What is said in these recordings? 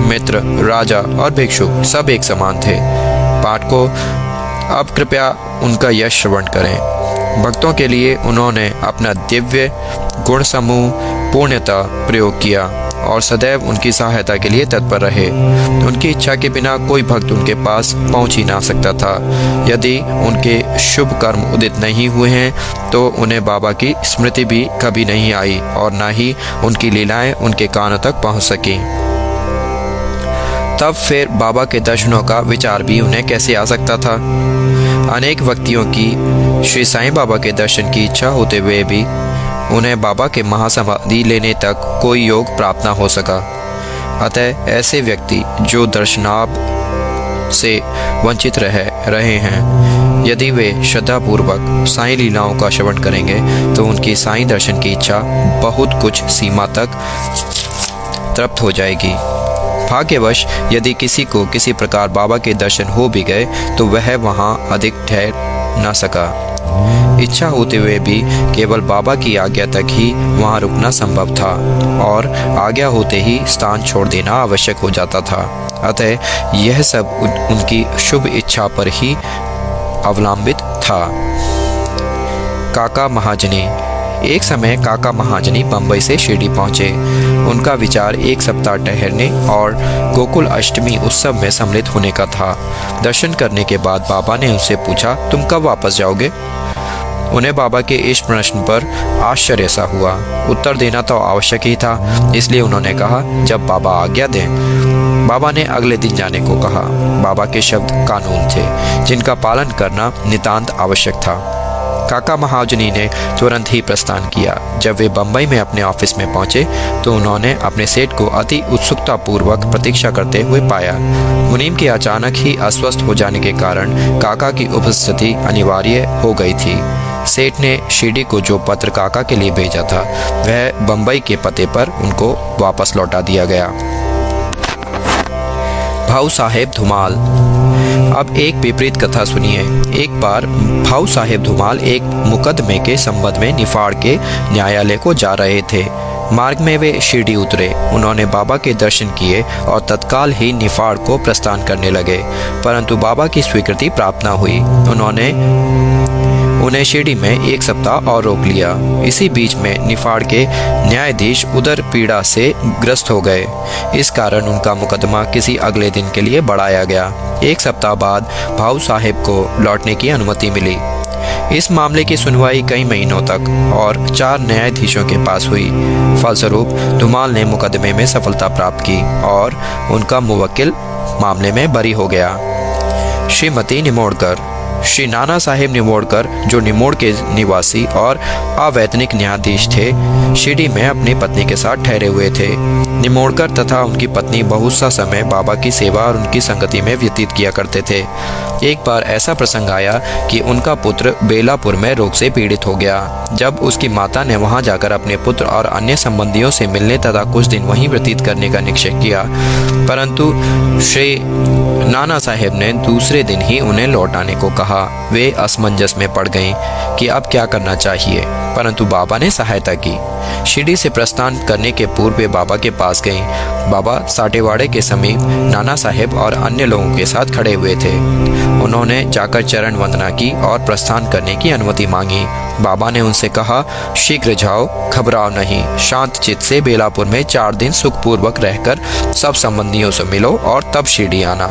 मित्र, राजा और भिक्षुक सब एक समान थे। पाठकों, अब कृपया उनका यश श्रवण करें। भक्तों के लिए उन्होंने अपना दिव्य गुण समूह पूर्णतः प्रयोग किया और सदैव उनकी सहायता के लिए तत्पर रहे। उनकी इच्छा के बिना कोई भक्त उनके पास पहुंच ही ना सकता था। यदि उनके शुभ कर्म उदित नहीं हुए हैं तो उन्हें बाबा की स्मृति भी कभी नहीं आई और ना ही उनकी लीलाएं उनके कानों तक पहुंच सकी। तब फिर बाबा के दर्शनों का विचार भी उन्हें कैसे आ सकता था। अनेक व्यक्तियों की श्री साईं बाबा के दर्शन की इच्छा होते हुए भी उन्हें बाबा के महासमाधि लेने तक कोई योग प्राप्त न हो सका। अतः ऐसे व्यक्ति जो दर्शनाभ से वंचित रहे हैं, यदि वे श्रद्धापूर्वक साईं लीलाओं का श्रवण करेंगे तो उनकी साईं दर्शन की इच्छा बहुत कुछ सीमा तक तृप्त हो जाएगी। भाग्यवश यदि किसी को किसी प्रकार बाबा के दर्शन हो भी गए तो वह वहां अधिक ठहर न सका। इच्छा होते हुए भी केवल बाबा की आज्ञा तक ही वहां रुकना संभव था और आज्ञा होते ही स्थान छोड़ देना आवश्यक हो जाता था। अतः यह सब उनकी शुभ इच्छा पर ही अवलंबित था। काका महाजनी। एक समय काका महाजनी बंबई से शिरडी पहुंचे। उनका विचार एक सप्ताह ठहरने और गोकुल अष्टमी उत्सव में सम्मिलित होने का था। दर्शन करने के बाद बाबा ने उनसे पूछा, तुम कब वापस जाओगे? उन्हें बाबा के इस प्रश्न पर आश्चर्य सा हुआ। उत्तर देना तो आवश्यक ही था, इसलिए उन्होंने कहा, जब बाबा आज्ञा दें। बाबा ने अगले दिन जाने को कहा। बाबा के शब्द कानून थे जिनका पालन करना नितांत आवश्यक था। काका महाजनी ने तुरंत ही प्रस्थान किया। जब वे बंबई में अपने ऑफिस में पहुंचे तो उन्होंने अपने सेठ को अति उत्सुकता पूर्वक प्रतीक्षा करते हुए पाया। मुनीम के अचानक ही अस्वस्थ हो जाने के कारण काका की उपस्थिति अनिवार्य हो गई थी। सेठ ने शिरडी को जो पत्र काका के लिए भेजा था वह बंबई के पते पर उनको वापस लौटा दिया गया। भाऊ साहेब धुमाल। अब एक विपरीत कथा सुनिए। एक बार भाऊ साहेब धुमाल एक मुकदमे के संबंध में निफाड़ के न्यायालय को जा रहे थे। मार्ग में वे शिरडी उतरे। उन्होंने बाबा के दर्शन किए और तत्काल ही निफाड़ को प्रस्थान करने लगे, परंतु बाबा की स्वीकृति प्राप्त न हुई। उन्हें शिरडी में एक सप्ताह और रोक लिया। इसी बीच में निफाड़ के न्यायाधीश उदर पीड़ा से ग्रस्त हो गए। इस कारण उनका मुकदमा किसी अगले दिन के लिए बढ़ाया गया। एक सप्ताह बाद भाऊ साहेब को लौटने की अनुमति मिली। इस मामले की सुनवाई कई महीनों तक और 4 न्यायाधीशों के पास हुई। फलस्वरूप धुमाल ने मुकदमे में सफलता प्राप्त की और उनका मुवक्किल मामले में बरी हो गया। श्रीमती निमोड़कर। श्री नाना साहेब निमोड़कर, जो निमोड़ के निवासी और अवैतनिक न्यायाधीश थे, शिरडी में अपनी पत्नी के साथ ठहरे हुए थे। निमोड़कर तथा उनकी पत्नी बहुत सा समय बाबा की सेवा और उनकी संगति में व्यतीत किया करते थे। एक बार ऐसा प्रसंग आया कि उनका पुत्र बेलापुर में रोग से पीड़ित हो गया। जब उसकी माता ने वहां जाकर अपने पुत्र और अन्य संबंधियों से मिलने तथा कुछ दिन वहीं व्यतीत करने का निश्चय किया, परंतु श्री नाना साहेब ने दूसरे दिन ही उन्हें लौट आने को कहा। वे असमंजस में पड़ गईं कि अब क्या करना चाहिए, परंतु बाबा ने सहायता की। शिरडी से प्रस्थान करने के पूर्व वे बाबा के पास गईं। बाबा साटेवाड़े के समीप नाना साहेब और अन्य लोगों के साथ खड़े हुए थे। उन्होंने जाकर चरण वंदना की और प्रस्थान करने की अनुमति मांगी। बाबा ने उनसे कहा, शीघ्र जाओ, घबराओ नहीं, शांत चित्त से बेलापुर में 4 दिन सुखपूर्वक रहकर सब संबंधियों से मिलो और तब शिरडी आना।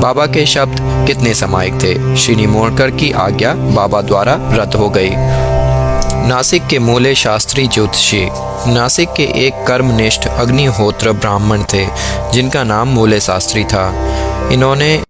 बाबा के शब्द कितने समायिक थे। श्री निमोड़कर की आज्ञा बाबा द्वारा रद्द हो गई। नासिक के मूले शास्त्री ज्योतिषी। नासिक के एक कर्मनिष्ठ अग्निहोत्र ब्राह्मण थे जिनका नाम मूले शास्त्री था। इन्होंने